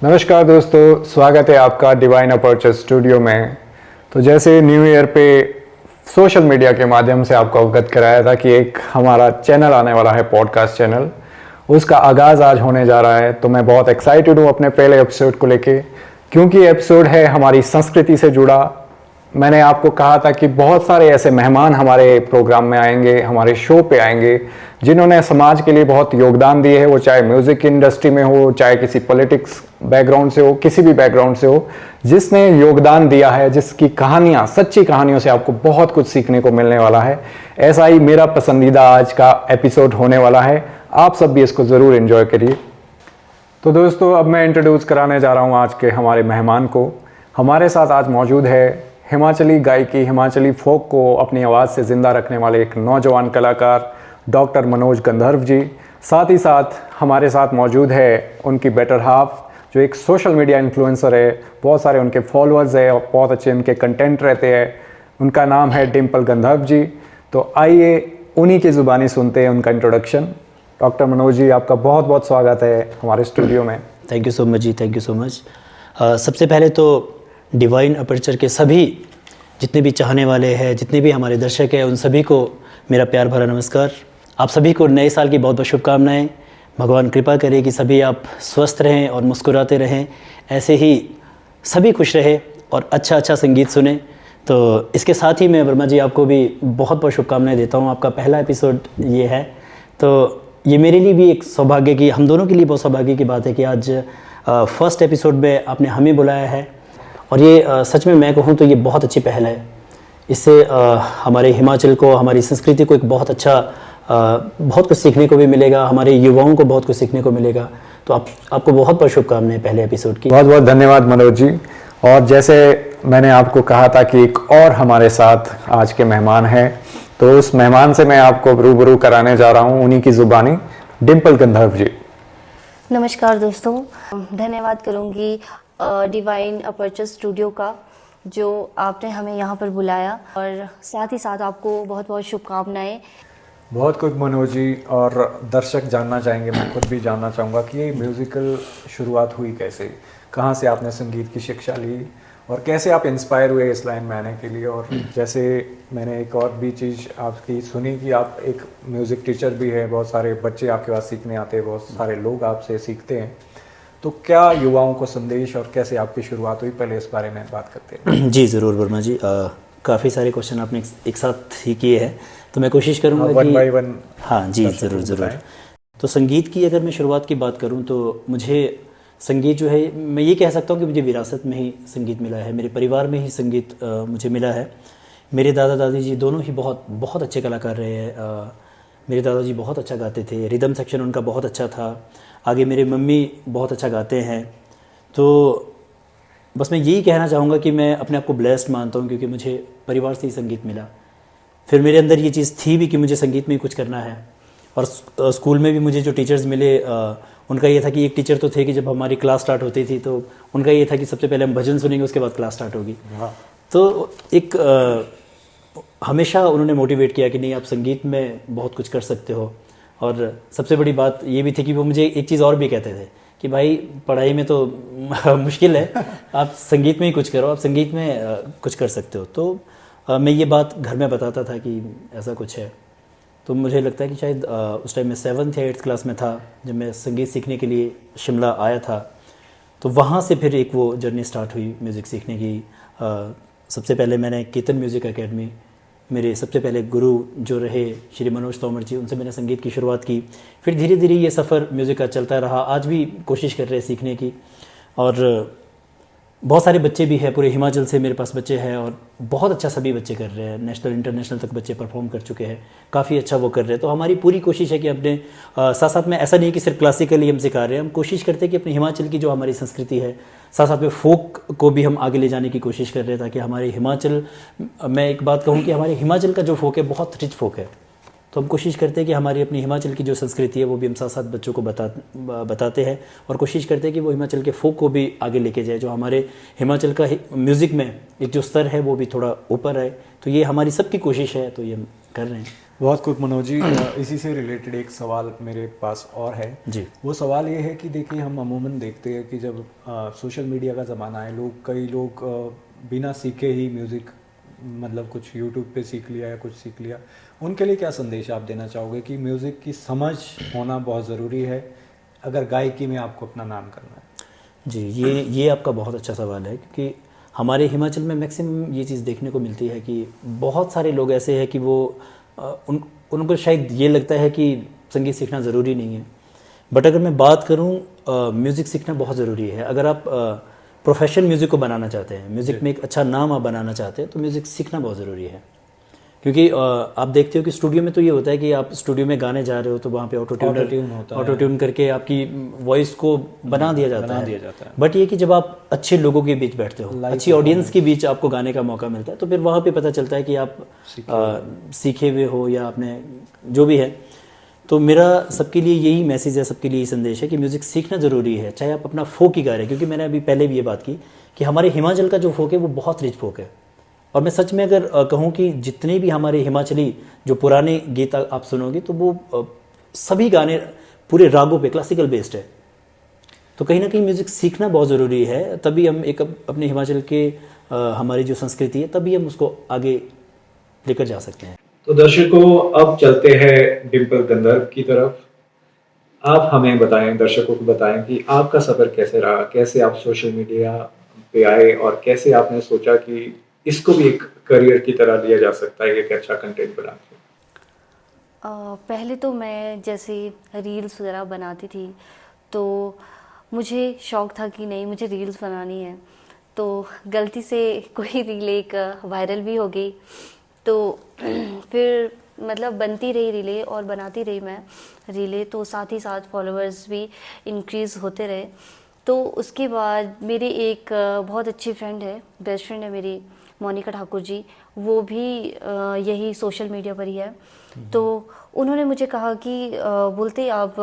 नमस्कार दोस्तों, स्वागत है आपका डिवाइन अपर्चर स्टूडियो में। तो जैसे न्यू ईयर पे सोशल मीडिया के माध्यम से आपको अवगत कराया था कि एक हमारा चैनल आने वाला है, पॉडकास्ट चैनल, उसका आगाज़ आज होने जा रहा है। तो मैं बहुत एक्साइटेड हूँ अपने पहले एपिसोड को लेके, क्योंकि एपिसोड है हमारी संस्कृति से जुड़ा। मैंने आपको कहा था कि बहुत सारे ऐसे मेहमान हमारे प्रोग्राम में आएंगे, हमारे शो पे आएंगे, जिन्होंने समाज के लिए बहुत योगदान दिए है। वो चाहे म्यूज़िक इंडस्ट्री में हो, चाहे किसी पॉलिटिक्स बैकग्राउंड से हो, किसी भी बैकग्राउंड से हो, जिसने योगदान दिया है, जिसकी कहानियाँ, सच्ची कहानियों से आपको बहुत कुछ सीखने को मिलने वाला है। ऐसा ही मेरा पसंदीदा आज का एपिसोड होने वाला है। आप सब भी इसको ज़रूर एंजॉय करिए। तो दोस्तों, अब मैं इंट्रोड्यूस कराने जा रहा हूँ आज के हमारे मेहमान को। हमारे साथ आज मौजूद है हिमाचली गायकी, हिमाचली फोक को अपनी आवाज़ से ज़िंदा रखने वाले एक नौजवान कलाकार डॉक्टर मनोज गंधर्व जी। साथ ही साथ हमारे साथ मौजूद है उनकी बेटर हाफ, जो एक सोशल मीडिया इन्फ्लुएंसर है। बहुत सारे उनके फॉलोअर्स है और बहुत अच्छे उनके कंटेंट रहते हैं। उनका नाम है डिम्पल गंधर्व जी। तो आइए उन्हीं की ज़ुबानी सुनते हैं उनका इंट्रोडक्शन। डॉक्टर मनोज जी, आपका बहुत बहुत स्वागत है हमारे स्टूडियो में। थैंक यू सो मच जी, थैंक यू सो मच। सबसे पहले तो डिवाइन अपर्चर के सभी जितने भी चाहने वाले हैं, जितने भी हमारे दर्शक हैं, उन सभी को मेरा प्यार भरा नमस्कार। आप सभी को नए साल की बहुत बहुत शुभकामनाएं। भगवान कृपा करे कि सभी आप स्वस्थ रहें और मुस्कुराते रहें, ऐसे ही सभी खुश रहें और अच्छा अच्छा संगीत सुने। तो इसके साथ ही मैं वर्मा जी आपको भी बहुत बहुत शुभकामनाएं देता हूँ। आपका पहला एपिसोड ये है, तो ये मेरे लिए भी एक सौभाग्य की, हम दोनों के लिए बहुत सौभाग्य की बात है कि आज फर्स्ट एपिसोड में आपने हमें बुलाया है। और ये सच में मैं कहूँ तो ये बहुत अच्छी पहल है। इससे हमारे हिमाचल को, हमारी संस्कृति को एक बहुत अच्छा बहुत कुछ सीखने को भी मिलेगा, हमारे युवाओं को बहुत कुछ सीखने को मिलेगा। तो आपको बहुत बहुत शुभकामनाएं पहले एपिसोड की। बहुत बहुत धन्यवाद मनोज जी। और जैसे मैंने आपको कहा था कि एक और हमारे साथ आज के मेहमान हैं, तो उस मेहमान से मैं आपको रूबरू कराने जा रहा हूँ उन्हीं की ज़ुबानी, डिम्पल गंधर्व जी। नमस्कार दोस्तों, धन्यवाद करूँगी डिवाइन अपर्चर स्टूडियो का, जो आपने हमें यहाँ पर बुलाया, और साथ ही साथ आपको बहुत बहुत शुभकामनाएं। बहुत कुछ मनोज जी और दर्शक जानना चाहेंगे, मैं खुद भी जानना चाहूँगा कि ये म्यूज़िकल शुरुआत हुई कैसे, कहाँ से आपने संगीत की शिक्षा ली और कैसे आप इंस्पायर हुए इस लाइन में आने के लिए। और जैसे मैंने एक और भी चीज़ आपकी सुनी कि आप एक म्यूज़िक टीचर भी है, बहुत सारे बच्चे आपके पास सीखने आते हैं, बहुत सारे लोग आपसे सीखते हैं। तो क्या युवाओं को संदेश और कैसे आपकी शुरुआत हुई, पहले इस बारे में बात करते हैं। जी ज़रूर वर्मा जी, काफ़ी सारे क्वेश्चन आपने एक साथ ही किए हैं, तो मैं कोशिश करूँगा वन बाय वन। हाँ जी, ज़रूर। तो संगीत की अगर मैं शुरुआत की बात करूँ तो मुझे संगीत जो है, मैं ये कह सकता हूँ कि मुझे विरासत में ही संगीत मिला है, मेरे परिवार में ही संगीत मुझे मिला है। मेरे दादा दादी जी दोनों ही बहुत बहुत अच्छे कलाकार रहे हैं। मेरे दादाजी बहुत अच्छा गाते थे, रिदम सेक्शन उनका बहुत अच्छा था। आगे मेरे मम्मी बहुत अच्छा गाते हैं। तो बस मैं यही कहना चाहूँगा कि मैं अपने आप को ब्लेस्ड मानता हूँ, क्योंकि मुझे परिवार से ही संगीत मिला। फिर मेरे अंदर ये चीज़ थी भी कि मुझे संगीत में ही कुछ करना है। और स्कूल में भी मुझे जो टीचर्स मिले, उनका ये था कि एक टीचर तो थे कि जब हमारी क्लास स्टार्ट होती थी तो उनका ये था कि सबसे पहले हम भजन सुनेंगे, उसके बाद क्लास स्टार्ट होगी। तो एक हमेशा उन्होंने मोटिवेट किया कि नहीं, आप संगीत में बहुत कुछ कर सकते हो। और सबसे बड़ी बात ये भी थी कि वो मुझे एक चीज़ और भी कहते थे कि भाई, पढ़ाई में तो मुश्किल है, आप संगीत में ही कुछ करो, आप संगीत में कुछ कर सकते हो। तो मैं ये बात घर में बताता था कि ऐसा कुछ है। तो मुझे लगता है कि शायद उस टाइम मैं 7th या 8th क्लास में था जब मैं संगीत सीखने के लिए शिमला आया था। तो वहाँ से फिर एक वो जर्नी स्टार्ट हुई म्यूज़िक सीखने की। सबसे पहले मैंने कीर्तन म्यूज़िक एकेडमी, मेरे सबसे पहले गुरु जो रहे श्री मनोज तोमर जी, उनसे मैंने संगीत की शुरुआत की। फिर धीरे धीरे ये सफ़र म्यूज़िक का चलता रहा। आज भी कोशिश कर रहे हैं सीखने की। और बहुत सारे बच्चे भी हैं, पूरे हिमाचल से मेरे पास बच्चे हैं और बहुत अच्छा सभी बच्चे कर रहे हैं। नेशनल इंटरनेशनल तक बच्चे परफॉर्म कर चुके हैं, काफ़ी अच्छा वो कर रहे हैं। तो हमारी पूरी कोशिश है कि अपने साथ साथ में, ऐसा नहीं है कि सिर्फ क्लासिकली हम सिखा रहे हैं, हम कोशिश करते हैं कि अपने हिमाचल की जो हमारी संस्कृति है, साथ साथ में फोक को भी हम आगे ले जाने की कोशिश कर रहे हैं, ताकि हमारे हिमाचल, मैं एक बात कहूँ कि हमारे हिमाचल का जो फोक है बहुत रिच फोक है। तो हम कोशिश करते हैं कि हमारी अपनी हिमाचल की जो संस्कृति है वो भी हम साथ साथ बच्चों को बताते हैं, और कोशिश करते हैं कि वो हिमाचल के फोक को भी आगे लेके जाए, जो हमारे हिमाचल का म्यूज़िक में एक जो स्तर है वो भी थोड़ा ऊपर है। तो ये हमारी सबकी कोशिश है, तो ये हम कर रहे हैं। बहुत खूब मनोज जी। इसी से रिलेटेड एक सवाल मेरे पास और है जी। वो सवाल ये है कि देखिए हम अमूमन देखते हैं कि जब सोशल मीडिया का ज़माना है, कई लोग बिना सीखे ही म्यूज़िक मतलब कुछ यूट्यूब पे सीख लिया या कुछ सीख लिया, उनके लिए क्या संदेश आप देना चाहोगे कि म्यूज़िक की समझ होना बहुत ज़रूरी है अगर गायकी में आपको अपना नाम करना है? जी, ये आपका बहुत अच्छा सवाल है, क्योंकि हमारे हिमाचल में मैक्सिमम ये चीज़ देखने को मिलती है कि बहुत सारे लोग ऐसे हैं कि वो उनको शायद ये लगता है कि संगीत सीखना ज़रूरी नहीं है। बट अगर मैं बात करूँ, म्यूज़िक सीखना बहुत ज़रूरी है। अगर आप प्रोफेशनल म्यूज़िक को बनाना चाहते हैं, म्यूज़िक में एक अच्छा नाम आप बनाना चाहते हैं, तो म्यूज़िक सीखना बहुत ज़रूरी है। क्योंकि आप देखते हो कि स्टूडियो में तो ये होता है कि आप स्टूडियो में गाने जा रहे हो तो वहाँ पे ऑटो ट्यून करके आपकी वॉइस को बना दिया जाता है। बट ये कि जब आप अच्छे लोगों के बीच बैठते हो, अच्छी ऑडियंस के बीच आपको गाने का मौका मिलता है, तो फिर वहाँ पे पता चलता है कि आप सीखे हुए हो या आपने जो भी है। तो मेरा सबके लिए यही मैसेज है, सबके लिए यही संदेश है कि म्यूज़िक सीखना ज़रूरी है, चाहे आप अपना फोक ही गा रहे हैं। क्योंकि मैंने अभी पहले भी ये बात की कि हमारे हिमाचल का जो फोक है वो बहुत रिच फोक है। और मैं सच में अगर कहूँ कि जितने भी हमारे हिमाचली जो पुराने गीत आप सुनोगे तो वो सभी गाने पूरे रागों पे क्लासिकल बेस्ड है। तो कहीं ना कहीं म्यूज़िक सीखना बहुत ज़रूरी है, तभी हम एक अपने हिमाचल के हमारी जो संस्कृति है तभी हम उसको आगे लेकर जा सकते हैं। तो दर्शकों, अब चलते हैं डिम्पल गंधर्व की तरफ। आप हमें बताएं, दर्शकों को बताएं कि आपका सफ़र कैसे रहा, कैसे आप सोशल मीडिया पे आए और कैसे आपने सोचा कि इसको भी एक करियर की तरह लिया जा सकता है, एक अच्छा कंटेंट बना के। पहले तो मैं जैसे रील्स वगैरह बनाती थी तो मुझे शौक़ था कि नहीं मुझे रील्स बनानी है। तो गलती से कोई रील एक वायरल भी हो गई, तो फिर मतलब बनती रही रीलें और बनाती रही मैं रीलें, तो साथ ही साथ फॉलोअर्स भी इंक्रीज़ होते रहे। तो उसके बाद मेरी एक बहुत अच्छी फ्रेंड है, बेस्ट फ्रेंड है मेरी, मोनिका ठाकुर जी, वो भी यही सोशल मीडिया पर ही है। तो उन्होंने मुझे कहा कि बोलते आप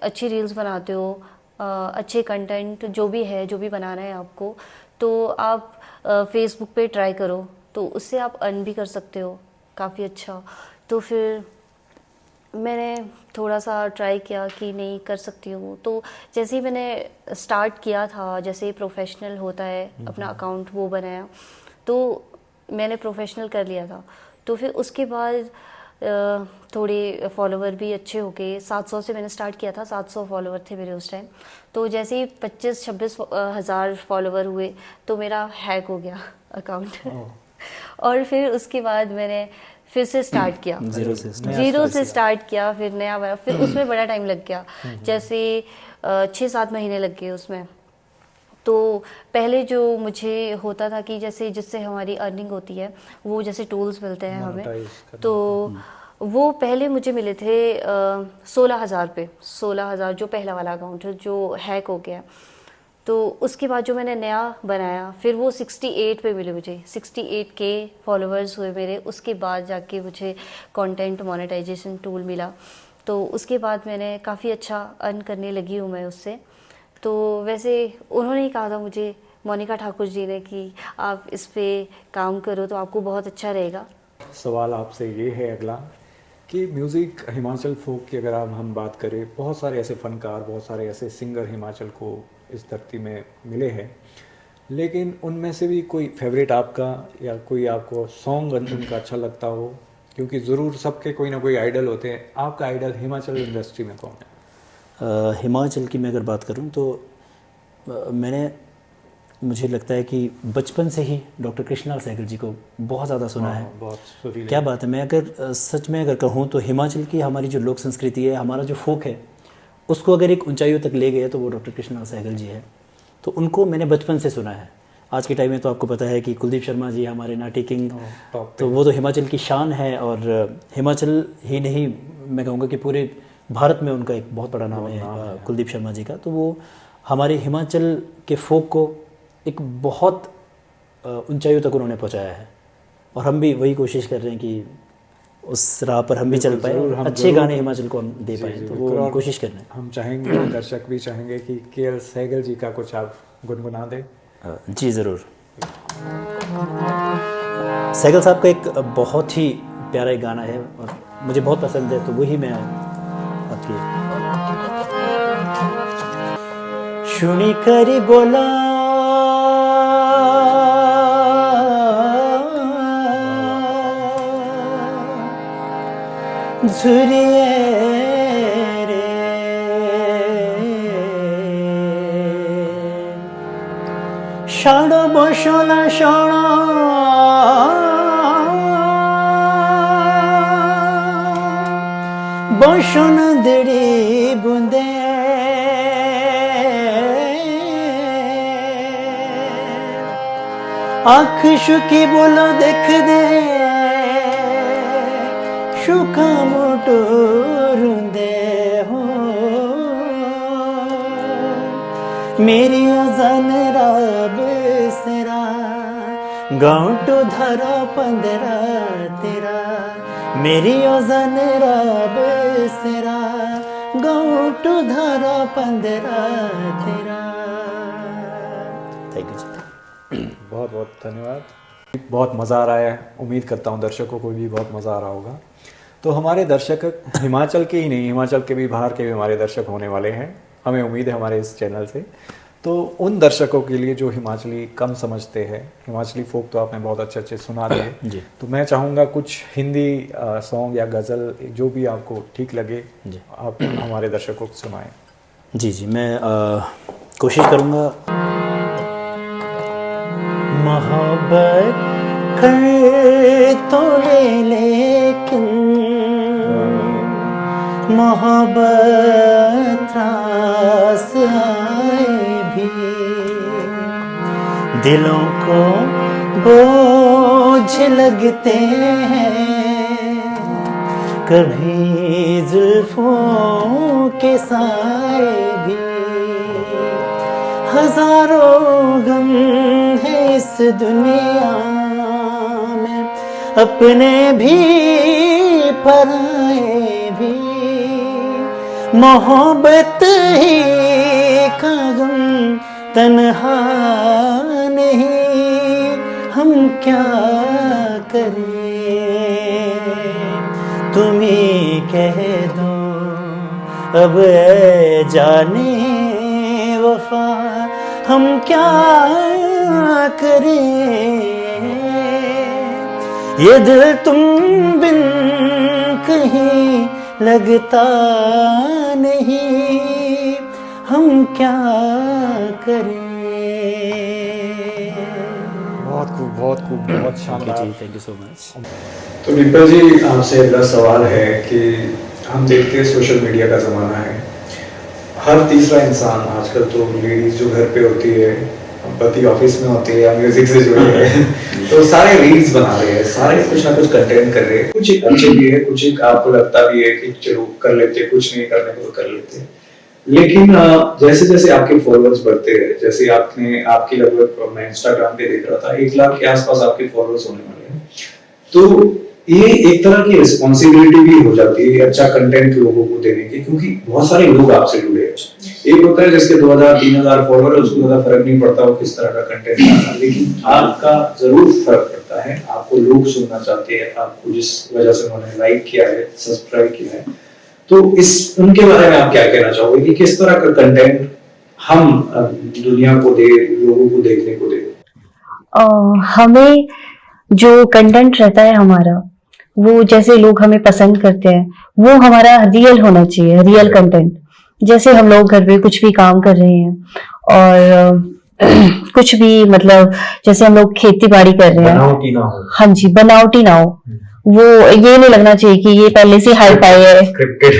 अच्छी रील्स बनाते हो, अच्छे कंटेंट जो भी है, जो भी बनाना है आपको, तो आप फेसबुक पे ट्राई करो, तो उससे आप अर्न भी कर सकते हो काफ़ी अच्छा। तो फिर मैंने थोड़ा सा ट्राई किया कि नहीं कर सकती हूँ। तो जैसे ही मैंने स्टार्ट किया था, जैसे प्रोफेशनल होता है अपना अकाउंट वो बनाया, तो मैंने प्रोफेशनल कर लिया था। तो फिर उसके बाद थोड़े फॉलोवर भी अच्छे हो गए। 700 से मैंने स्टार्ट किया था, 700 फॉलोवर थे मेरे उस टाइम। तो जैसे ही 25-26 हज़ार फॉलोवर हुए तो मेरा हैक हो गया अकाउंट और फिर उसके बाद मैंने फिर से स्टार्ट किया, जीरो से स्टार्ट किया, फिर नया बना, फिर उसमें बड़ा टाइम लग गया, जैसे 6-7 महीने लग गए उसमें। तो पहले जो मुझे होता था कि जैसे जिससे हमारी अर्निंग होती है वो जैसे टूल्स मिलते हैं हमें, तो वो पहले मुझे मिले थे 16,000 पे, 16,000 जो पहला वाला अकाउंट है जो हैक हो गया। तो उसके बाद जो मैंने नया बनाया फिर वो 68 पे मिले मुझे, 68K फॉलोअर्स हुए मेरे। उसके बाद जाके मुझे कंटेंट मोनेटाइजेशन टूल मिला, तो उसके बाद मैंने काफ़ी अच्छा अर्न करने लगी हूँ मैं उससे। तो वैसे उन्होंने ही कहा था मुझे, मोनिका ठाकुर जी ने, कि आप इस पे काम करो तो आपको बहुत अच्छा रहेगा। सवाल आपसे ये है अगला कि म्यूज़िक हिमाचल फोक की अगर हम बात करें, बहुत सारे ऐसे फनकार, बहुत सारे ऐसे सिंगर हिमाचल को इस धरती में मिले हैं, लेकिन उनमें से भी कोई फेवरेट आपका या कोई आपको सॉन्ग उनका अच्छा लगता हो? क्योंकि ज़रूर सबके कोई ना कोई आइडल होते हैं। आपका आइडल हिमाचल इंडस्ट्री में कौन है? हिमाचल की मैं अगर बात करूं तो मुझे लगता है कि बचपन से ही डॉक्टर कृष्णलाल सहगल जी को बहुत ज़्यादा सुना है। बहुत सुरीले। क्या बात है। मैं अगर सच में अगर कहूँ तो हिमाचल की हमारी जो लोक संस्कृति है, हमारा जो फोक है, उसको अगर एक ऊंचाइयों तक ले गए तो वो डॉक्टर कृष्णलाल सहगल जी है। तो उनको मैंने बचपन से सुना है। आज के टाइम में तो आपको पता है कि कुलदीप शर्मा जी हमारे नाटी किंग, तो वो तो हिमाचल की शान है। और हिमाचल ही नहीं, मैं कहूँगा कि पूरे भारत में उनका एक बहुत बड़ा नाम है कुलदीप शर्मा जी का। तो वो हमारे हिमाचल के फोक को एक बहुत ऊंचाइयों तक उन्होंने पहुंचाया है, और हम भी वही कोशिश कर रहे हैं कि उस राह पर हम भी चल पाए, अच्छे गाने हिमाचल को हम दे पाए। तो वो हम कोशिश कर रहे हैं। हम चाहेंगे, दर्शक भी चाहेंगे कि केएल सहगल जी का कुछ आप गुनगुना दें। जी ज़रूर। सहगल साहब का एक बहुत ही प्यारा एक गाना है और मुझे बहुत पसंद है, तो वही मैं आपकी शुनी करी बोला झुरिए रे शाणो बसला शाणो बसन दड़ी बुंदे आँख शुकी बोलो देख दे शुका मोटो रुंदे हो मेरी अजान राब सेरा गाँव टो धरा 15 तेरा मेरी अजान राब सेरा गाँव टो धरा 15 तेरा। थैंक यू जी। बहुत बहुत धन्यवाद। बहुत मज़ा आ रहा है, उम्मीद करता हूँ दर्शकों को भी बहुत मज़ा आ रहा होगा। तो हमारे दर्शक हिमाचल के ही नहीं, हिमाचल के भी बाहर के भी हमारे दर्शक होने वाले हैं, हमें उम्मीद है हमारे इस चैनल से। तो उन दर्शकों के लिए जो हिमाचली कम समझते हैं, हिमाचली फोक तो आपने बहुत अच्छे अच्छे सुना दिए, तो मैं चाहूँगा कुछ हिंदी सॉन्ग या गज़ल जो भी आपको ठीक लगे आप हमारे दर्शकों को सुनाएं। जी जी, मैं कोशिश करूँगा। मोहब्बत कर तो लेकिन मोहब्बत त्रास आए भी दिलों को बोझ लगते हैं कभी जुल्फों के साए भी हजारों गम है इस दुनिया में अपने भी पराए भी मोहब्बत ही का गम तन्हा नहीं हम क्या करें तुम ही कह दो अब जाने वफा हम क्या करें ये दिल तुम बिन कहीं लगता नहीं हम क्या करें। बहुत खूब, बहुत खूब, बहुत शानदार। Thank you so much. तो डिम्पल जी, आपसे अगला सवाल है कि हम देखते हैं सोशल मीडिया का ज़माना है, हर तीसरा इंसान आजकल तो लेडीज जो घर पे होती है, पति ऑफिस में होती है या म्यूजिक से जुड़ी है तो सारे रील्स बना रहे हैं, सारे कुछ ना कुछ कंटेंट कर रहे हैं, कुछ एक अच्छे भी है, कुछ एक आपको लगता भी है कि चलो कर लेते, कुछ नहीं करने को कर लेते हैं। लेकिन जैसे जैसे आपके फॉलोअर्स बढ़ते हैं, जैसे आपकी लगभग मैं इंस्टाग्राम पे देख रहा था 1 लाख के आसपास आपके फॉलोअर्स होने वाले हैं, तो ये एक तरह की रिस्पॉन्सिबिलिटी भी हो जाती है अच्छा कंटेंट लोगों को देने की, क्योंकि बहुत सारे लोग आपसे जुड़े हैं। एक होता है जिसके 2000-3000 फॉलोअर है, उसको ज्यादा फर्क नहीं पड़ता वो किस तरह का कंटेंट डालना, लेकिन आपका जरूर फर्क पड़ता है, आपको लोग सुनना चाहते हैं, आपको जिस वजह से उन्होंने लाइक किया है, सब्सक्राइब किया है, तो उनके बारे में आप क्या कहना चाहोगे कि किस तरह का कंटेंट हम दुनिया को दे, लोगों को देखने को दे? हमें जो कंटेंट रहता है हमारा, वो जैसे लोग हमें पसंद करते हैं वो हमारा रियल होना चाहिए, रियल कंटेंट। जैसे हम लोग घर पे कुछ भी काम कर रहे हैं और कुछ भी मतलब जैसे हम लोग खेती बाड़ी कर रहे हैं, बनावटी ना हो। हाँ जी, बनावटी ना हो, वो ये नहीं लगना चाहिए कि ये पहले से हाई फाई है,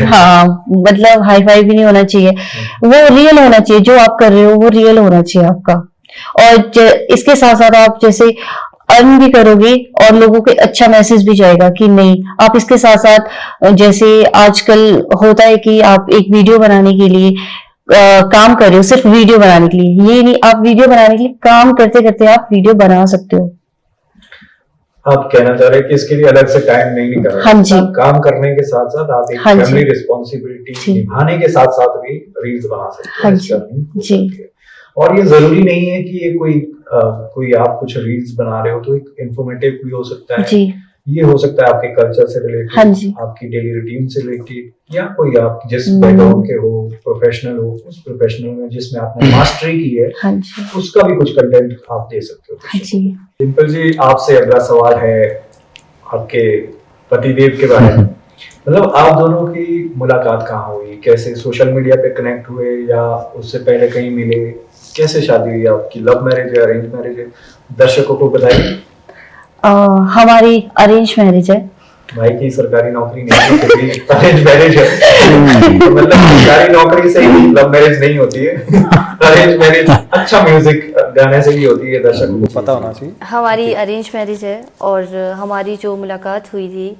हाँ मतलब हाई फाई भी नहीं होना चाहिए, वो रियल होना चाहिए, जो आप कर रहे हो वो रियल होना चाहिए आपका। और इसके साथ साथ आप जैसे अर्न भी करोगे और लोगों के अच्छा मैसेज भी जाएगा कि नहीं, आप इसके साथ साथ जैसे आजकल होता है कि आप एक वीडियो बनाने के लिए काम कर रहे हो, सिर्फ वीडियो बनाने के लिए, ये नहीं, आप वीडियो बनाने के लिए काम करते करते आप वीडियो बना सकते हो। आप कहना चाह रहे हैं कि इसके लिए अलग से टाइम नहीं निकालना, हाँ जी, काम करने के साथ साथ आप एक हाँ फैमिली रिस्पॉन्सिबिलिटी निभाने के साथ साथ भी रील्स बना सकते हैं। हाँ जी, जी। और ये जरूरी नहीं है कि ये कोई आप कुछ रील्स बना रहे हो तो एक इंफॉर्मेटिव भी हो सकता है, जी, ये हो सकता है आपके कल्चर से रिलेटेड, हाँ जी। आपकी डेली रूटीन से रिलेटेड, या कोई आप जिस बैकग्राउंड के हो, प्रोफेशनल हो, उस प्रोफेशनल में जिसमें आपने मास्टरी की है, हाँ जी। उसका भी कुछ कंटेंट आप दे सकते हो। हाँ जी। डिम्पल जी, आपसे अगला सवाल है आपके पतिदेव के बारे में। मतलब आप दोनों की मुलाकात कहाँ हुई, कैसे सोशल मीडिया पे कनेक्ट हुए या उससे पहले कहीं मिले, कैसे शादी हुई आपकी, लव मैरिज है, अरेंज मैरिज है, दर्शकों को बताइए। हमारी अरेंज मैरिज है। भाई की सरकारी नौकरी नहीं है, फिर भी अरेंज मैरिज है। तो मतलब सरकारी नौकरी से ही लव मैरिज नहीं होती है, अरेंज मैरिज अच्छा म्यूजिक गाने से ही होती है, दर्शकों को पता होना चाहिए। हमारी अरेंज मैरिज है और हमारी जो मुलाकात हुई थी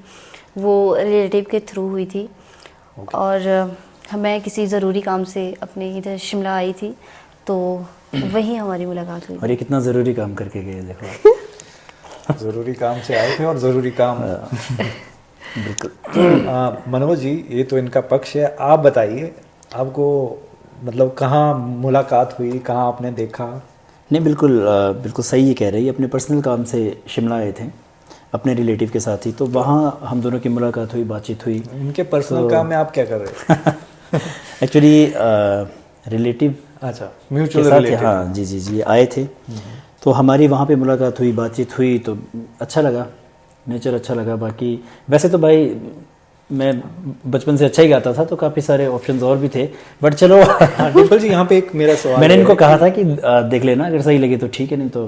वो रिलेटिव के थ्रू हुई थी। और मैं किसी ज़रूरी काम से अपने इधर शिमला आई थी, तो वही हमारी मुलाकात हुई। और ये कितना ज़रूरी काम करके गए देखो। जरूरी काम से आए थे और जरूरी काम। बिल्कुल। तो मनोज जी, ये तो इनका पक्ष है, आप बताइए आपको मतलब कहाँ मुलाकात हुई, कहाँ आपने देखा? नहीं, बिल्कुल बिल्कुल सही ये कह रही है। अपने पर्सनल काम से शिमला आए थे अपने रिलेटिव के साथ ही, तो वहाँ हम दोनों की मुलाकात हुई, बातचीत हुई। इनके पर्सनल काम में आप क्या कर रहे थे? एक्चुअली रिलेटिव अच्छा, के म्यूचुअल साथ रिलेटिव। हाँ जी जी जी आए थे, तो हमारी वहाँ पे मुलाकात हुई, बातचीत हुई, तो अच्छा लगा, नेचर अच्छा लगा। बाकी वैसे तो भाई मैं बचपन से अच्छा ही गाता था, तो काफ़ी सारे ऑप्शंस और भी थे, बट चलो। डिम्पल जी, यहाँ पे एक मेरा सवाल मैंने है इनको कहा था कि देख लेना, अगर सही लगे तो ठीक है, नहीं तो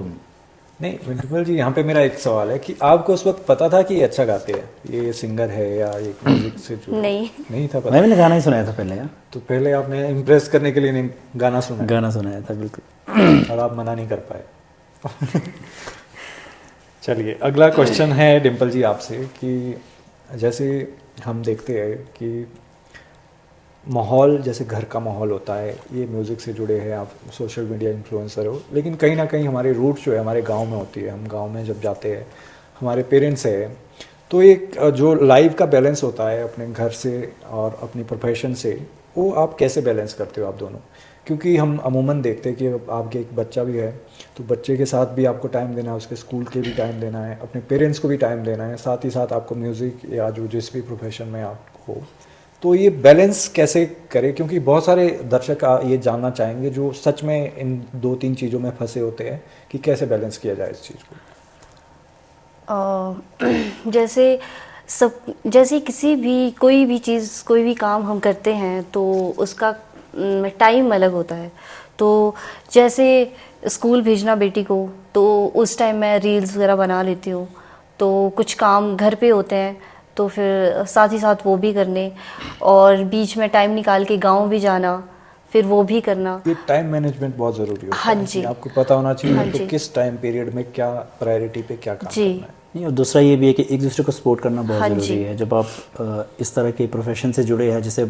नहीं। डिम्पल जी, यहाँ पे मेरा एक सवाल है कि आपको उस वक्त पता था कि ये अच्छा गाते हैं, ये सिंगर है या ये म्यूजिक से जुड़े? नहीं था पता। मैंने गाना ही सुनाया था पहले यार। तो पहले आपने इम्प्रेस करने के लिए नहीं गाना सुना गाना सुनाया था, बिल्कुल। और आप मना नहीं कर पाए। चलिए, अगला क्वेश्चन है डिम्पल जी आपसे कि जैसे हम देखते हैं कि माहौल, जैसे घर का माहौल होता है, ये म्यूज़िक से जुड़े हैं, आप सोशल मीडिया इन्फ्लुएंसर हो, लेकिन कहीं ना कहीं हमारे रूट जो है हमारे गांव में होती है। हम गांव में जब जाते हैं, हमारे पेरेंट्स है, तो एक जो लाइफ का बैलेंस होता है अपने घर से और अपनी प्रोफेशन से, वो आप कैसे बैलेंस करते हो आप दोनों? क्योंकि हम अमूमन देखते हैं कि आपके एक बच्चा भी है, तो बच्चे के साथ भी आपको टाइम देना है, उसके स्कूल के भी टाइम देना है, अपने पेरेंट्स को भी टाइम देना है, साथ ही साथ आपको म्यूज़िक या जो जिस भी प्रोफेशन में आप हो, तो ये बैलेंस कैसे करें? क्योंकि बहुत सारे दर्शक ये जानना चाहेंगे जो सच में इन 2-3 चीज़ों में फंसे होते हैं कि कैसे बैलेंस किया जाए इस चीज़ को। जैसे किसी भी कोई भी चीज़, कोई भी काम हम करते हैं तो उसका टाइम अलग होता है। तो जैसे स्कूल भेजना बेटी को, तो उस टाइम मैं रील्स वगैरह बना लेती हूँ। तो कुछ काम घर पे होते हैं तो फिर साथ ही साथ वो भी करने, और बीच में टाइम निकाल के गांव भी जाना, फिर वो भी करना। ये टाइम मैनेजमेंट बहुत ज़रूरी होता हाँ है जी। कि आपको पता होना चाहिए हाँ तो जी। किस टाइम पीरियड में क्या प्रायोरिटी पे क्या काम जी। करना है। नहीं, और दूसरा ये भी है कि एक दूसरे को सपोर्ट करना बहुत हाँ ज़रूरी जी। है। जब आप इस तरह के प्रोफेशन से जुड़े हैं, जैसे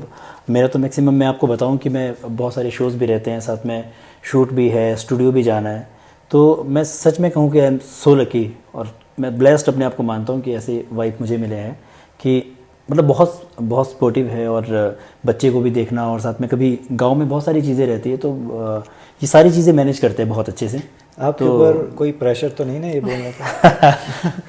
मेरा तो मैक्सिमम, मैं आपको बताऊं कि मैं बहुत सारे शोज़ भी रहते हैं, साथ में शूट भी है, स्टूडियो भी जाना है, तो मैं सच में कहूँ कि आई एम सो लकी, और मैं ब्लेस्ड अपने आप को मानता हूँ कि ऐसे वाइफ मुझे मिले हैं कि मतलब बहुत बहुत सपोर्टिव है, और बच्चे को भी देखना, और साथ में कभी गांव में बहुत सारी चीज़ें रहती है, तो ये सारी चीज़ें मैनेज करते हैं बहुत अच्छे से। आपके तो ऊपर कोई प्रेशर तो नहीं ना ये बोलने का?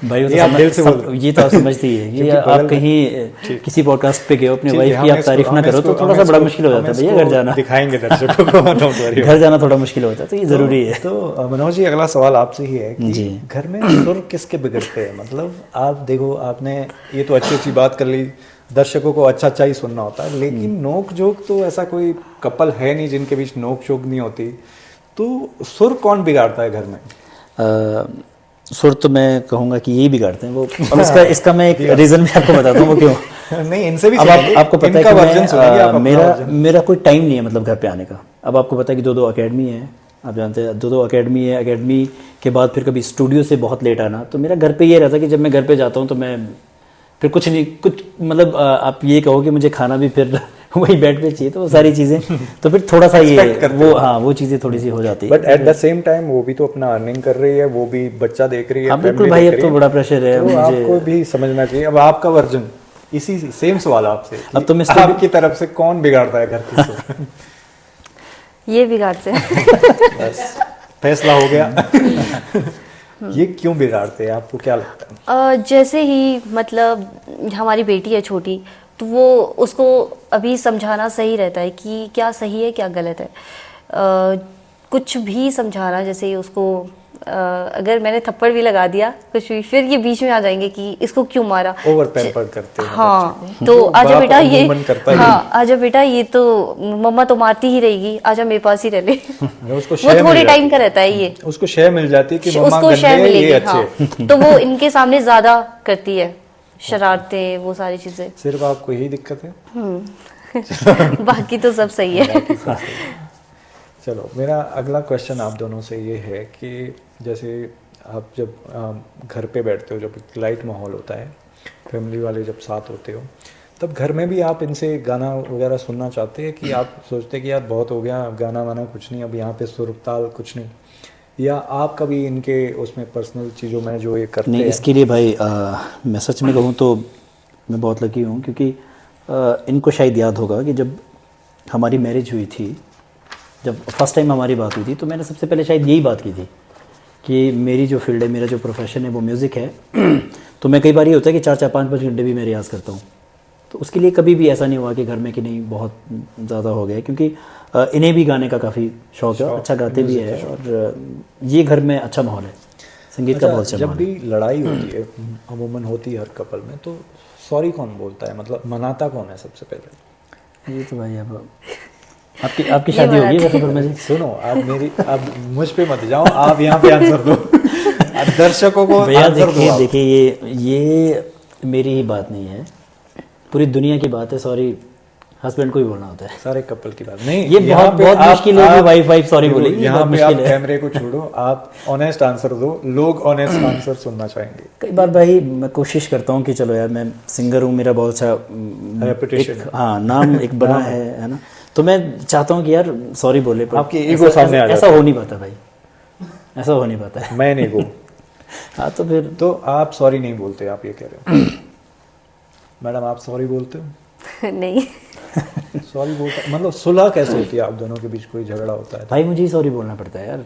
भाई वो ये आप दिल से बोल रहे हो। ये तो आप समझती है कि क्योंकि आप बगल में- कहीं किसी पॉडकास्ट पे गए हो, अपनी ठीक है, वाइफ की हम आप तारीफ ना इसको- करो तो हम थोड़ा सा इसको- बड़ा मुश्किल हो जाता है हम भैया, इसको घर जाना। दिखाएंगे दर्शकों को, don't worry घर जाना थोड़ा मुश्किल होता है, तो ये ज़रूरी है। तो मनोज जी, अगला सवाल आपसे ही है कि जी। घर में सुर किसके बिगड़ते हैं? मतलब आप देखो, आपने ये तो अच्छी अच्छी बात कर ली, दर्शकों को अच्छा अच्छा ही सुनना होता है, लेकिन नोक झोंक तो ऐसा कोई कपल है नहीं जिनके बीच नोक झोंक नहीं होती। तो सुर कौन बिगाड़ता है घर में? सुर तो मैं कहूँगा कि यही बिगाड़ते हैं वो, और इसका मैं एक रीज़न भी आपको बताता हूँ वो क्यों। नहीं, इनसे भी अब सुनेंगे। आपको पता है इनका कि वर्जन सुनेंगे आप, मैं अपना वर्जन। मेरा कोई टाइम नहीं है मतलब घर पे आने का। अब आपको पता है कि 2-2 अकेडमी है, आप जानते हैं 2-2 अकेडमी है, अकेडमी के बाद फिर कभी स्टूडियो से बहुत लेट आना। तो मेरा घर पे ये रहता है कि जब मैं घर पे जाता हूँ तो मैं फिर कुछ नहीं, कुछ मतलब आप ये कहो कि मुझे खाना भी फिर वही बेड पे चाहिए, तो वो सारी चीज़ें तो फिर थोड़ा सा ये वो हाँ वो चीज़ें थोड़ी सी हो जाती है। But at the same time वो भी तो अपना अर्निंग कर रही है, वो भी बच्चा देख रही है, हाँ बिल्कुल family भाई, देख अब रही तो है। बड़ा प्रेशर है तो मुझे। आपको भी समझना चाहिए। अब आपका वर्जन, इसी सेम सवाल आपसे, अब तो मैं आपकी तरफ से कौन बिगाड़ता है घर की सुर? ये बिगाड़ते हैं। बस फैसला हो गया। ये क्यों बिगाड़ते हैं, आपको क्या लगता है? जैसे ही मतलब हमारी बेटी है छोटी, तो वो उसको अभी समझाना सही रहता है कि क्या सही है क्या गलत है। कुछ भी समझाना, जैसे उसको अगर मैंने थप्पड़ भी लगा दिया कुछ भी, फिर ये बीच में आ जाएंगे कि इसको क्यों मारा, ओवर पैम्पर करते हैं हाँ। बच्चे। तो जो आजा बाप बेटा ये, अमूमन करता ही हाँ आजा बेटा ये तो मम्मा तो मारती ही रहेगी, आजा मेरे पास ही रह ले। है। उसको वो शय मिल थोड़े जाती टाइम का रहता है ये, उसको शय मिल जाती है कि मम्मा उसको गंदे शय हैं, मिलेगी, ये अच्छे। हाँ। तो वो इनके सामने ज्यादा करती है, शरारतें, वो सारी चीजें। सिर्फ आपको यही दिक्कत है? बाकी तो सब सही है। चलो, मेरा अगला क्वेश्चन आप दोनों से ये है कि जैसे आप जब घर पे बैठते हो, जब लाइट माहौल होता है, फैमिली वाले जब साथ होते हो, तब घर में भी आप इनसे गाना वगैरह सुनना चाहते हैं कि आप सोचते हैं कि यार बहुत हो गया, गाना वाना कुछ नहीं, अब यहाँ पे सुर ताल कुछ नहीं, या आप कभी इनके उसमें पर्सनल चीज़ों में जो ये करते नहीं, हैं? इसके लिए भाई मैं सच में कहूँ तो मैं बहुत लकी हूँ, क्योंकि इनको शायद याद होगा कि जब हमारी मैरिज हुई थी, जब फर्स्ट टाइम हमारी बात हुई थी, तो मैंने सबसे पहले शायद यही बात की थी कि मेरी जो फील्ड है, मेरा जो प्रोफेशन है वो म्यूज़िक है। तो मैं कई बार ये होता है कि 4-4 5-5 घंटे भी मैं रियाज़ करता हूँ। तो उसके लिए कभी भी ऐसा नहीं हुआ कि घर में कि नहीं बहुत ज़्यादा हो गया, क्योंकि इन्हें भी गाने का काफ़ी शौक है, अच्छा गाते भी है, और ये घर में अच्छा माहौल है, संगीत का बहुत अच्छा जब माहौल है। भी लड़ाई होती है, अमूमन होती है हर कपल में, तो सॉरी कौन बोलता है, मतलब मनाता कौन है सबसे पहले? ये तो भाई अब आपकी शादी होगी वैसे पर मुझे सुनो, आप मुझ पे मत जाओ, आप यहाँ पे आंसर दो। आप दर्शकों को भैया आंसर दो आप। देखिए ये मेरी ही बात नहीं है, पूरी दुनिया की बात है। सॉरी हस्बैंड को ही बोलना होता है। सारे कपल की बात नहीं, ये यहाँ बहुत पे बहुत आप- मुश्किल है कि आप- वाइफ सॉरी देखो, बोलेगी, यहाँ बहुत पे आप मुश्किल है। कैमरे को छोड़ो, आप ऑनेस्ट आंसर दो, लोग ऑनेस्ट आंसर सुनना चाहेंगे। कई बार भाई मैं कोशिश करता हूँ कि चलो यार मैं सिंगर हूँ, मेरा बहुत अच्छा Reputation है। हाँ नाम एक बना है ना, तो मैं चाहता हूँ कि यार सॉरी बोले, पर आपकी ईगो सामने आ जाती ऐसा है। हो नहीं पाता भाई, ऐसा हो नहीं पाता है। मैं नहीं गो, हाँ तो फिर तो आप सॉरी नहीं बोलते, आप ये कह रहे हो? मैडम आप सॉरी बोलते हो? नहीं, सॉरी बोलते मतलब सुलह कैसे होती है आप दोनों के बीच, कोई झगड़ा होता है तो? भाई मुझे ही सॉरी बोलना पड़ता है यार,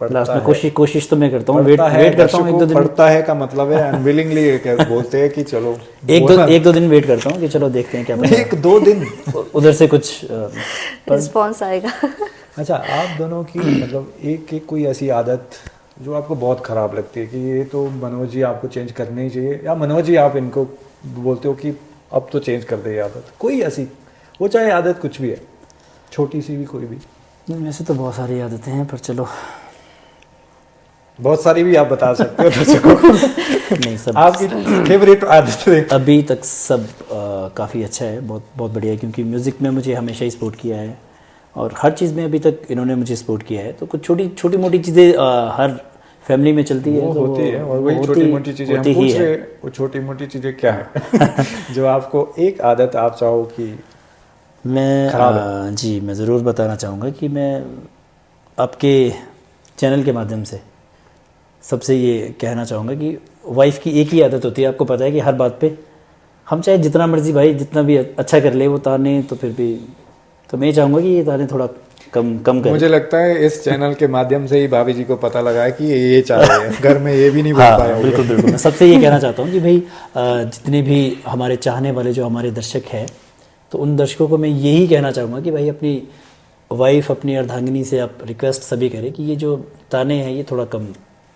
पड़ता लास्ट में है। कोशिश तो मैं करता हूँ, पड़ता है, वेट करता हूँ एक दो दर्शकों, दिन, पड़ता है का मतलब है अनविलिंगली बोलते हैं कि चलो एक दो दिन वेट करता हूँ कि चलो देखते हैं क्या पता एक दो दिन। उधर से कुछ रिस्पॉन्स आएगा। अच्छा, आप दोनों की मतलब एक एक कोई ऐसी आदत जो आपको बहुत खराब लगती है कि ये तो मनोज जी आपको चेंज करनी ही चाहिए, या मनोज जी आप इनको बोलते हो कि अब तो चेंज कर दे ये आदत, कोई ऐसी, वो चाहे आदत कुछ भी है, छोटी सी भी, कोई भी? वैसे तो बहुत सारी आदतें हैं, पर चलो बहुत सारी भी आप बता सकते हो दर्शकों को। नहीं सब आपकी फेवरेट आदतें? अभी तक सब काफ़ी अच्छा है, बहुत बहुत बढ़िया है, क्योंकि म्यूज़िक में मुझे हमेशा ही सपोर्ट किया है, और हर चीज़ में अभी तक इन्होंने मुझे सपोर्ट किया है। तो कुछ छोटी मोटी चीज़ें हर फैमिली में चलती है, वो तो होती है, और वही छोटी मोटी चीजें हम पूछ रहे हैं, वो छोटी मोटी चीजें क्या है? जो आपको एक आदत आप चाहो कि मैं जी मैं ज़रूर बताना चाहूँगा कि मैं आपके चैनल के माध्यम से सबसे ये कहना चाहूँगा कि वाइफ की एक ही आदत होती है, आपको पता है कि हर बात पे हम चाहे जितना मर्जी भाई जितना भी अच्छा कर ले वो ताने, तो फिर भी तो मैं चाहूँगा कि ये ताने थोड़ा कम करें। मुझे लगता है इस चैनल के माध्यम से ही भाभी जी को पता लगा है कि ये चाह रहे हैं, घर में ये भी नहीं बोल हाँ पाया होगा। बिल्कुल मैं सबसे ये कहना चाहता हूँ कि भाई जितने भी हमारे चाहने वाले जो हमारे दर्शक हैं, तो उन दर्शकों को मैं यही कहना चाहूँगा कि भाई अपनी वाइफ, अपनी अर्धांगिनी से आप रिक्वेस्ट सभी करें कि ये जो ताने हैं ये थोड़ा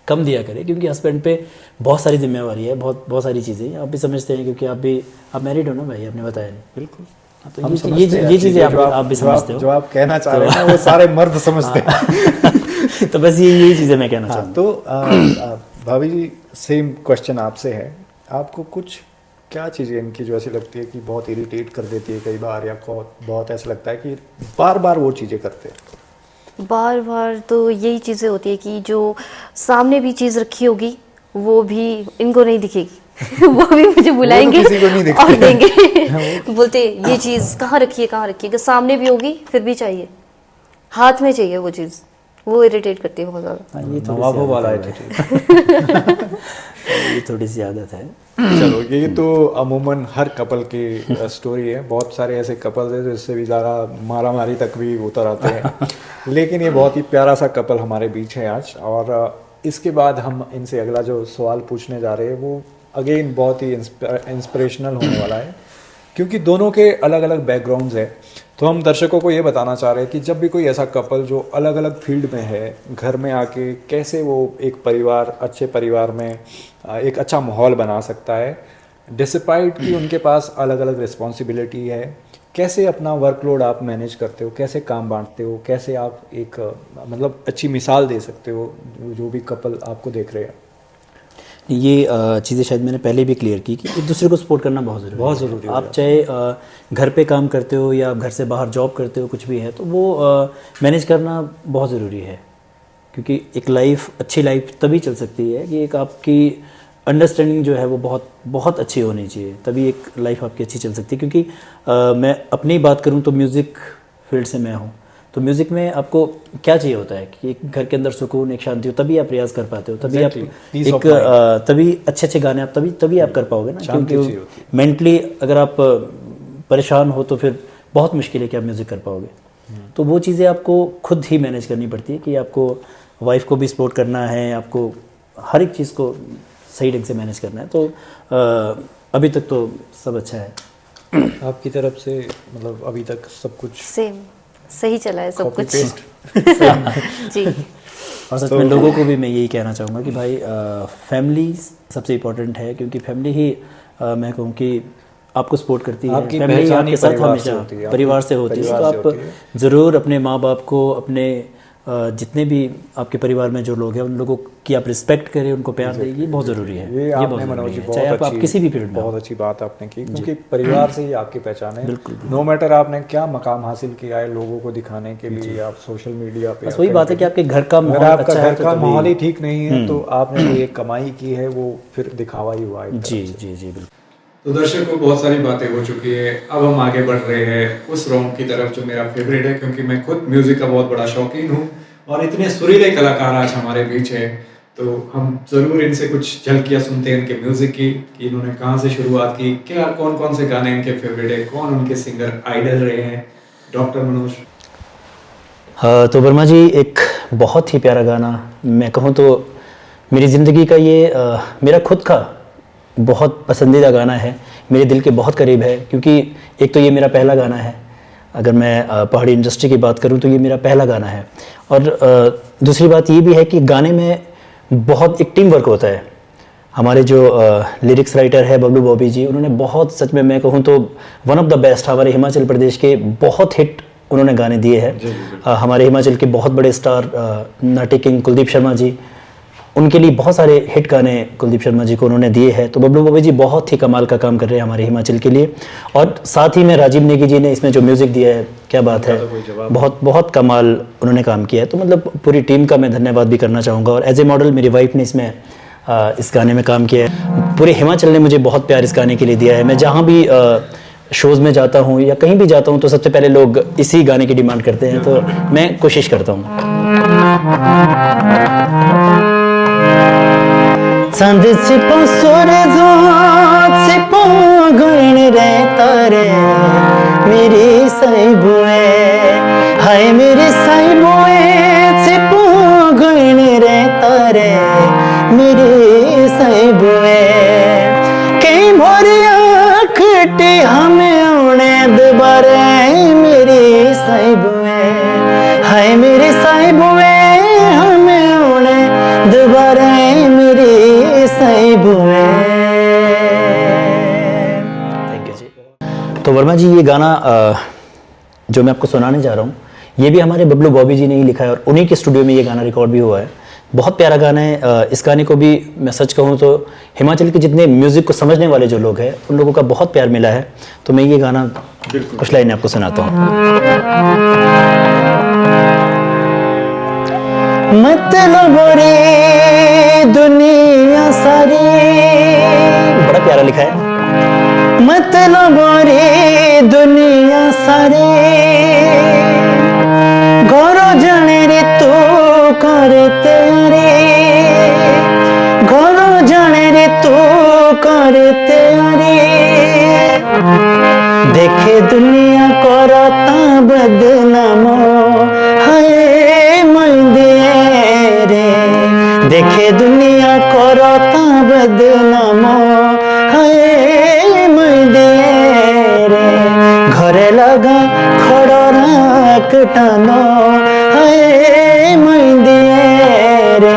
कम दिया करें, क्योंकि हस्बैंड पे बहुत सारी जिम्मेवारी है, बहुत सारी चीज़ें आप भी समझते हैं, क्योंकि आप मैरिड हो ना भाई, आपने बताया नहीं। बिल्कुल, तो ये चीज़ें आप भी समझते हो, जो आप कहना चाह रहे हैं वो सारे मर्द समझते हैं। तो बस यही चीज़ें मैं कहना चाहूँगा। तो भाभी जी, सेम क्वेश्चन आपसे है, आपको कुछ क्या चीज़ें इनकी जो ऐसी लगती है कि बहुत इरिटेट कर देती है कई बार, या बहुत ऐसा लगता है कि बार बार वो चीज़ें करते हैं? बार बार तो यही चीज़ें होती है कि जो सामने भी चीज़ रखी होगी वो भी इनको नहीं दिखेगी। वो भी मुझे बुलाएंगे किसी को नहीं दिखती। और देंगे। बोलते ये चीज़ कहाँ रखी है, कहाँ रखी है, कि सामने भी होगी फिर भी चाहिए, हाथ में चाहिए वो चीज़, वो इरिटेट करती है बहुत ज़्यादा। हाँ, ये थोड़ी सी नवाबों वाला आदत है। ये थोड़ी सी आदत है। चलो, ये तो अमूमन हर कपल की स्टोरी है, बहुत सारे ऐसे कपल हैं जिससे भी ज़्यादा मारा मारी तक भी उतर आते हैं, लेकिन ये बहुत ही प्यारा सा कपल हमारे बीच है आज। और इसके बाद हम इनसे अगला जो सवाल पूछने जा रहे हैं वो अगेन बहुत ही इंस्पिरेशनल होने वाला है, क्योंकि दोनों के अलग अलग बैकग्राउंड्स है। तो हम दर्शकों को ये बताना चाह रहे हैं कि जब भी कोई ऐसा कपल जो अलग अलग फील्ड में है, घर में आके कैसे वो एक परिवार, अच्छे परिवार में एक अच्छा माहौल बना सकता है, डिस्पाइट कि उनके पास अलग अलग रिस्पॉन्सिबिलिटी है, कैसे अपना वर्कलोड आप मैनेज करते हो, कैसे काम बांटते हो, कैसे आप एक मतलब अच्छी मिसाल दे सकते हो जो भी कपल आपको देख रहे हैं। ये चीज़ें शायद मैंने पहले भी क्लियर की कि एक दूसरे को सपोर्ट करना बहुत ज़रूरी है। बहुत ज़रूरी है। आप चाहे घर पे काम करते हो या आप घर से बाहर जॉब करते हो, कुछ भी है, तो वो मैनेज करना बहुत ज़रूरी है, क्योंकि एक लाइफ, अच्छी लाइफ तभी चल सकती है कि एक आपकी अंडरस्टैंडिंग जो है वो बहुत बहुत अच्छी होनी चाहिए, तभी एक लाइफ आपकी अच्छी चल सकती है। क्योंकि मैं अपनी बात करूं तो म्यूज़िक फील्ड से मैं हूं, तो म्यूज़िक में आपको क्या चाहिए होता है कि एक घर के अंदर सुकून, एक शांति हो, तभी आप प्रयास कर पाते हो, तभी आप तभी अच्छे गाने आप तभी आप कर पाओगे ना। क्योंकि मेंटली अगर आप परेशान हो तो फिर बहुत मुश्किल है कि आप म्यूज़िक कर पाओगे। तो वो चीज़ें आपको खुद ही मैनेज करनी पड़ती है कि आपको वाइफ को भी सपोर्ट करना है, आपको हर एक चीज़ को सही ढंग से मैनेज करना है। तो अभी तक तो सब अच्छा है। आपकी तरफ से मतलब अभी तक सब कुछ सेम सही चला है सब कुछ। जी। और सच में लोगों को भी मैं यही कहना चाहूँगा कि भाई फैमिली सबसे इम्पोर्टेंट है, क्योंकि फैमिली ही मैं कहूँ कि आपको सपोर्ट करती है। फैमिली आपके साथ हमेशा परिवार से होती है। तो आप ज़रूर अपने माँ बाप को, अपने जितने भी आपके परिवार में जो लोग हैं उन लोगों की आप रिस्पेक्ट करें, उनको प्यार दें, ये बहुत ज़रूरी है। ये आपने मनोज जी चाहे आप किसी भी फील्ड में, बहुत अच्छी बात आपने की, क्योंकि परिवार से ही आपकी पहचान है। नो मैटर आपने क्या मकाम हासिल किया है, लोगों को दिखाने के लिए आप सोशल मीडिया पे, वही बात है कि आपके घर का माहौल अच्छा है, घर का माहौल ही ठीक नहीं है तो आपने जो एक कमाई की है वो फिर दिखावा ही हुआ है। जी जी जी बिल्कुल। तो दर्शकों, बहुत सारी बातें हो चुकी है, अब हम आगे बढ़ रहे हैं उस राउंड की तरफ जो मेरा फेवरेट है, क्योंकि मैं खुद म्यूजिक का बहुत बड़ा शौकीन हूँ और इतने सुरीले कलाकार आज हमारे बीच है, तो हम जरूर इनसे कुछ झलकियाँ सुनते हैं इनके म्यूजिक की, कि इन्होंने कहाँ से शुरुआत की, क्या कौन कौन से गाने इनके फेवरेट है, कौन उनके सिंगर आइडल रहे हैं। डॉक्टर मनोज। तो वर्मा जी, एक बहुत ही प्यारा गाना, मैं कहूँ तो मेरी ज़िंदगी का ये मेरा खुद का बहुत पसंदीदा गाना है, मेरे दिल के बहुत करीब है, क्योंकि एक तो ये मेरा पहला गाना है। अगर मैं पहाड़ी इंडस्ट्री की बात करूं तो ये मेरा पहला गाना है, और दूसरी बात ये भी है कि गाने में बहुत एक टीम वर्क होता है। हमारे जो लिरिक्स राइटर है बबलू बॉबी जी, उन्होंने बहुत, सच में मैं कहूं तो वन ऑफ द बेस्ट, हमारे हिमाचल प्रदेश के बहुत हिट उन्होंने गाने दिए हैं। हमारे हिमाचल के बहुत बड़े स्टार नाटी किंग कुलदीप शर्मा जी, उनके लिए बहुत सारे हिट गाने कुलदीप शर्मा जी को उन्होंने दिए हैं। तो बबलू बॉबी जी बहुत ही कमाल का काम कर रहे हैं हमारे हिमाचल के लिए, और साथ ही में राजीव नेगी जी ने इसमें जो म्यूज़िक दिया है, क्या बात है, बहुत बहुत कमाल उन्होंने काम किया है। तो मतलब पूरी टीम का मैं धन्यवाद भी करना चाहूँगा। और एज ए मॉडल मेरी वाइफ ने इसमें इस गाने में काम किया है। पूरे हिमाचल ने मुझे बहुत प्यार इस गाने के लिए दिया है। मैं जहाँ भी शोज़ में जाता हूँ या कहीं भी जाता हूँ तो सबसे पहले लोग इसी गाने की डिमांड करते हैं, तो मैं कोशिश करता हूँ। चांद छिपो सूरज छिपो गण रे तारे मेरी साइबुए, हाय मेरी साइबुए छिपो गण रे तारे मेरी साइबुए, कई भोरिया खटे हमें उड़े दोबारे मेरी साइबुए, हाय मेरी साइबुए हमें उड़े दोबारे मेरी साइबुए। थैंक यू जी। तो वर्मा जी, ये गाना जो मैं आपको सुनाने जा रहा हूँ, ये भी हमारे बबलू बॉबी जी ने ही लिखा है और उन्हीं के स्टूडियो में ये गाना रिकॉर्ड भी हुआ है। बहुत प्यारा गाना है। इस गाने को भी मैं सच कहूँ तो हिमाचल के जितने म्यूज़िक को समझने वाले जो लोग हैं उन लोगों का बहुत प्यार मिला है। तो मैं ये गाना कुछ लाइन आपको सुनाता हूँ। मतलब रे दुनिया सारी, बड़ा प्यारा लिखा है। मतलब रे दुनिया सारी घरो जाने रे तू करते रे, घरो जाने रे तू करते रे, देखे दुनिया करता बदनाम हाय मंदे रे, देखे दुनिया करता बदनाम हाय मैं दिए रे घरे लगा खड़राक टानो हाय मैं दिए रे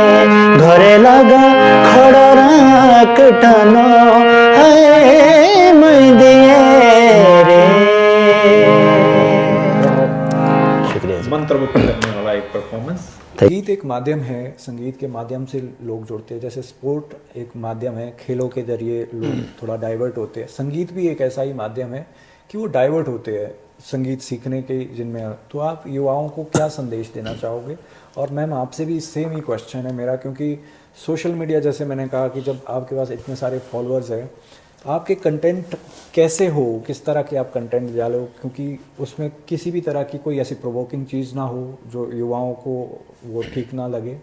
घरे लगा खड़राक टानो हाय मैं दिए रे। शुक्रिया जी। मंत्रमुग्ध करने वाला एक परफॉर्मेंस। संगीत एक माध्यम है, संगीत के माध्यम से लोग जुड़ते हैं। जैसे स्पोर्ट एक माध्यम है, खेलों के जरिए लोग थोड़ा डाइवर्ट होते हैं। संगीत भी एक ऐसा ही माध्यम है कि वो डाइवर्ट होते हैं संगीत सीखने के जिनमें। तो आप युवाओं को क्या संदेश देना चाहोगे? और मैम आपसे भी सेम ही क्वेश्चन है मेरा, क्योंकि सोशल मीडिया जैसे मैंने कहा कि जब आपके पास इतने सारे फॉलोअर्स हैं, आपके कंटेंट कैसे हो, किस तरह के आप कंटेंट डालो, क्योंकि उसमें किसी भी तरह की कोई ऐसी प्रोवोकिंग चीज़ ना हो जो युवाओं को वो ठीक ना लगे।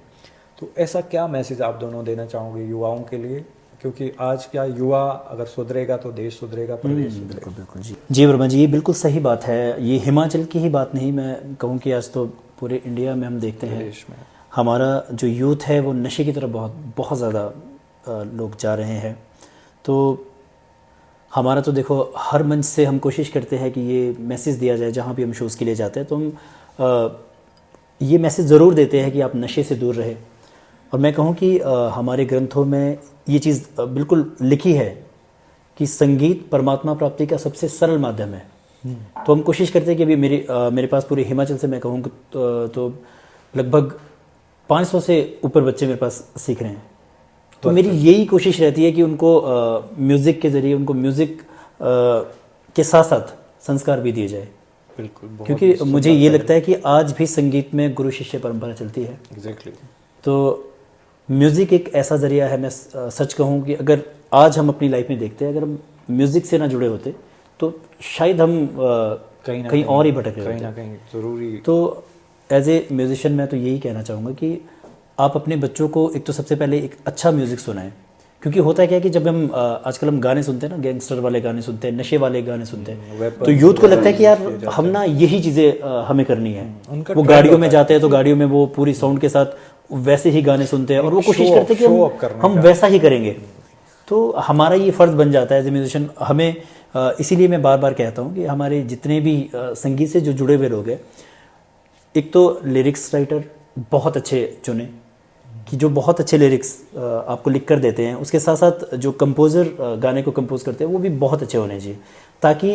तो ऐसा क्या मैसेज आप दोनों देना चाहोगे युवाओं के लिए? क्योंकि आज क्या युवा अगर सुधरेगा तो देश सुधरेगा, प्रदेश सुधरेगा। बिल्कुल जी वर्मा जी, ये बिल्कुल सही बात है। ये हिमाचल की ही बात नहीं, मैं कहूँ कि आज तो पूरे इंडिया में हम देखते हैं देश में हमारा जो यूथ है वो नशे की तरफ बहुत ज़्यादा लोग जा रहे हैं। तो हमारा तो देखो हर मंच से हम कोशिश करते हैं कि ये मैसेज दिया जाए, जहाँ भी हम शोज़ के लिए जाते हैं तो हम ये मैसेज ज़रूर देते हैं कि आप नशे से दूर रहें। और मैं कहूँ कि हमारे ग्रंथों में ये चीज़ बिल्कुल लिखी है कि संगीत परमात्मा प्राप्ति का सबसे सरल माध्यम है। तो हम कोशिश करते हैं कि अभी मेरे पास पूरे हिमाचल से मैं कहूँ तो लगभग 500 से ऊपर बच्चे मेरे पास सीख रहे हैं। तो मेरी यही कोशिश रहती है कि उनको म्यूज़िक के ज़रिए उनको म्यूज़िक के साथ साथ संस्कार भी दिए जाए। बिल्कुल, क्योंकि मुझे ये लगता है कि आज भी संगीत में गुरु शिष्य परंपरा चलती है। एग्जैक्टली। तो म्यूज़िक एक ऐसा ज़रिया है, मैं सच कहूँ कि अगर आज हम अपनी लाइफ में देखते हैं, अगर हम म्यूज़िक से ना जुड़े होते तो शायद हम कहीं और ही भटक रहे होते। कहीं ना कहीं ज़रूरी। तो एज ए म्यूज़िशियन मैं तो यही कहना चाहूँगा कि आप अपने बच्चों को एक तो सबसे पहले एक अच्छा म्यूज़िक सुनाएं। क्योंकि होता है क्या है कि जब हम आजकल हम गाने सुनते हैं ना, गैंगस्टर वाले गाने सुनते हैं, नशे वाले गाने सुनते हैं, तो यूथ को लगता है कि यार हम ना यही चीज़ें हमें करनी है। वो गाड़ियों में जाते हैं तो गाड़ियों में वो पूरी साउंड के साथ वैसे ही गाने सुनते हैं और वो कोशिश करते हैं कि हम वैसा ही करेंगे। तो हमारा ये फ़र्ज़ बन जाता है एज ए म्यूजिशियन। हमें इसीलिए मैं बार बार कहता हूँ कि हमारे जितने भी संगीत से जो जुड़े हुए लोग हैं, एक तो लिरिक्स राइटर बहुत अच्छे चुने कि जो बहुत अच्छे लिरिक्स आपको लिख कर देते हैं। उसके साथ साथ जो कंपोज़र गाने को कंपोज करते हैं वो भी बहुत अच्छे होने चाहिए, ताकि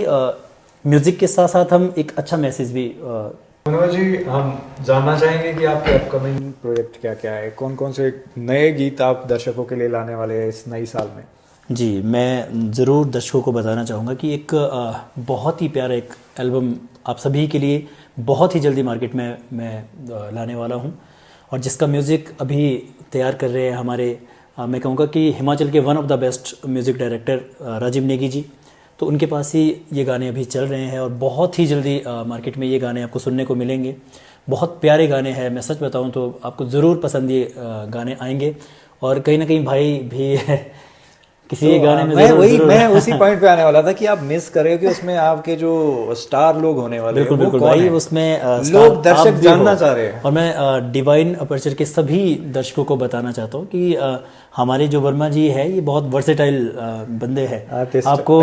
म्यूज़िक के साथ साथ हम एक अच्छा मैसेज भी। मनोज जी, हम जानना चाहेंगे कि आपके अपकमिंग प्रोजेक्ट क्या क्या है, कौन कौन से नए गीत आप दर्शकों के लिए लाने वाले हैं इस नई साल में? जी, मैं ज़रूर दर्शकों को बताना चाहूँगा कि एक बहुत ही प्यारा एक एल्बम आप सभी के लिए बहुत ही जल्दी मार्केट में मैं लाने वाला हूँ, और जिसका म्यूज़िक अभी तैयार कर रहे हैं हमारे मैं कहूँगा कि हिमाचल के one of the best music director Rajiv Negi ji. तो उनके पास ही ये गाने अभी चल रहे हैं और बहुत ही जल्दी मार्केट में ये गाने आपको सुनने को मिलेंगे। बहुत प्यारे गाने हैं, मैं सच बताऊँ तो आपको ज़रूर पसंद ये गाने आएंगे। और कहीं ना कहीं भाई भी किसी तो गाने में मैं उसी पॉइंट पे आने वाला था कि आप मिस कर रहे हो कि उसमें आपके जो स्टार लोग होने वाले हैं, बिल्कुल भाई, उसमें लोग दर्शक जानना चाह रहे हैं। और मैं डिवाइन अपर्चर के सभी दर्शकों को बताना चाहता हूँ कि हमारे जो वर्मा जी है ये बहुत वर्सेटाइल बंदे हैं। आपको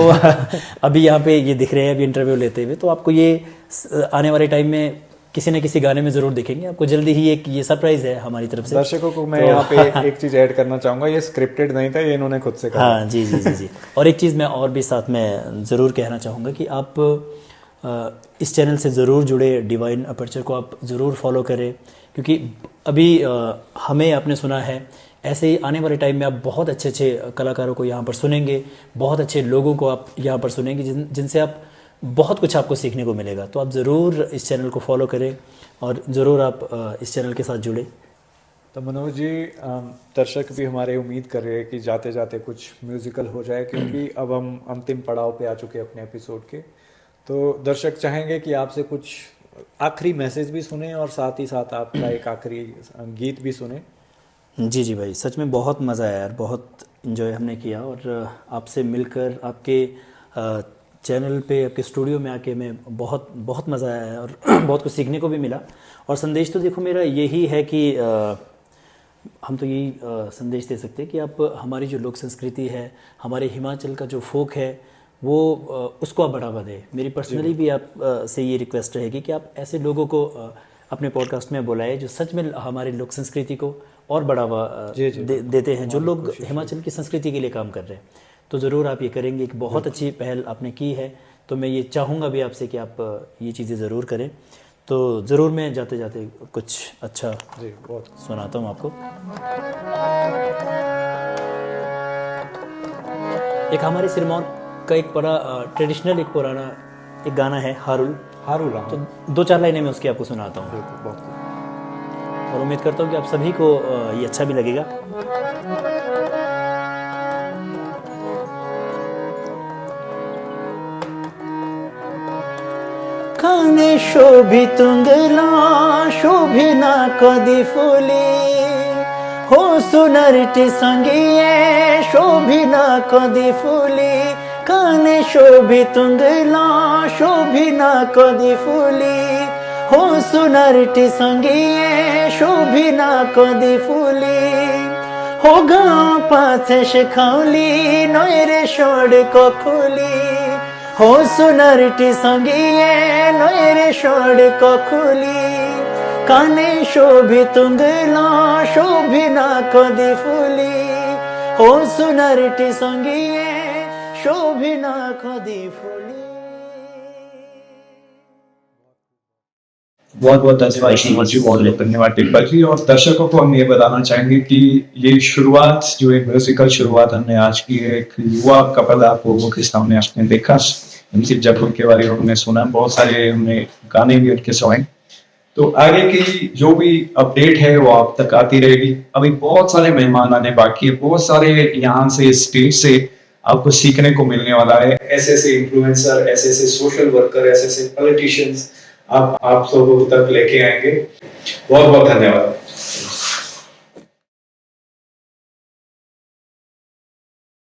अभी यहाँ पे ये दिख रहे हैं अभी इंटरव्यू लेते हुए, तो आपको ये आने वाले टाइम में किसी न किसी गाने में जरूर दिखेंगे। आपको जल्दी ही एक ये सरप्राइज है हमारी तरफ से। दर्शकों को मैं यहाँ पे एक चीज ऐड करना चाहूंगा, ये स्क्रिप्टेड नहीं था, ये इन्होंने खुद से कहा। हाँ जी। और एक चीज़ मैं और भी साथ में ज़रूर कहना चाहूँगा कि आप इस चैनल से ज़रूर जुड़े, डिवाइन अपर्चर को आप ज़रूर फॉलो करें, क्योंकि अभी हमें आपने सुना है, ऐसे ही आने वाले टाइम में आप बहुत अच्छे कलाकारों को यहाँ पर सुनेंगे, बहुत अच्छे लोगों को आप यहाँ पर सुनेंगे जिनसे आप बहुत कुछ आपको सीखने को मिलेगा। तो आप ज़रूर इस चैनल को फॉलो करें और ज़रूर आप इस चैनल के साथ जुड़े। तो मनोज जी, दर्शक भी हमारे उम्मीद कर रहे हैं कि जाते जाते कुछ म्यूजिकल हो जाए, क्योंकि अब हम अंतिम पड़ाव पे आ चुके हैं अपने एपिसोड के। तो दर्शक चाहेंगे कि आपसे कुछ आखिरी मैसेज भी सुने और साथ ही साथ आपका एक आखिरी गीत भी सुने। जी भाई, सच में बहुत मज़ा आया यार, बहुत इन्जॉय हमने किया, और आपसे मिलकर आपके चैनल पे, आपके स्टूडियो में आके मैं बहुत मज़ा आया और बहुत कुछ सीखने को भी मिला। और संदेश तो देखो मेरा यही है कि हम तो यही संदेश दे सकते हैं कि आप हमारी जो लोक संस्कृति है, हमारे हिमाचल का जो फोक है, वो उसको आप बढ़ावा दें। मेरी पर्सनली भी आप से ये रिक्वेस्ट रहेगी कि आप ऐसे लोगों को अपने पॉडकास्ट में बुलाएं जो सच में हमारे लोक संस्कृति को और बढ़ावा देते हैं, जो लोग हिमाचल की संस्कृति के लिए काम कर रहे हैं। तो ज़रूर आप ये करेंगे। एक बहुत अच्छी पहल आपने की है, तो मैं ये चाहूँगा भी आपसे कि आप ये चीज़ें ज़रूर करें। तो ज़रूर मैं जाते जाते कुछ अच्छा बहुत सुनाता हूँ आपको। एक हमारे सिरमौर का एक बड़ा ट्रेडिशनल एक पुराना एक गाना है, हारुल। तो 2-4 लाइनें मैं उसकी आपको सुनाता हूँ और उम्मीद करता हूँ कि आप सभी को ये अच्छा भी लगेगा। काने शोभितुंगला शोभिना कदी फुली हो सुनरटी संगिये शोभिना कदी फुली। काने शोभितुंगला शोभिना कदी फुली हो सुनरटी संगिये शोभिना कदी फुली। हो गाँव पाछे शिखाउली नयरे सड़क खुली हो सुनरटी संगिये नयरे सड़क खुली। काने शोभितुंगला शोभिना कदी फुली हो सुनरटी संगिये शोभिना कदी फुली। बहुत बहुत धन्यवाद टिप्पल जी। और दर्शकों को हम ये बताना चाहेंगे कि ये शुरुआत जो एक म्यूजिकल शुरुआत हमने आज की है, एक युवा कपल आपको के सामने आपने देखा, इनकी जयपुर के बारे में हमने सुना, बहुत सारे हमने गाने भी उनके सुने। तो आगे की जो भी अपडेट है वो आप तक आती रहेगी। अभी बहुत सारे मेहमान आने बाकी है, बहुत सारे यहाँ से स्टेज से आपको सीखने को मिलने वाला है। ऐसे इन्फ्लुएंसर, ऐसे सोशल वर्कर, ऐसे पॉलिटिशियंस आप लोगों तक लेके आएंगे। बहुत बहुत धन्यवाद।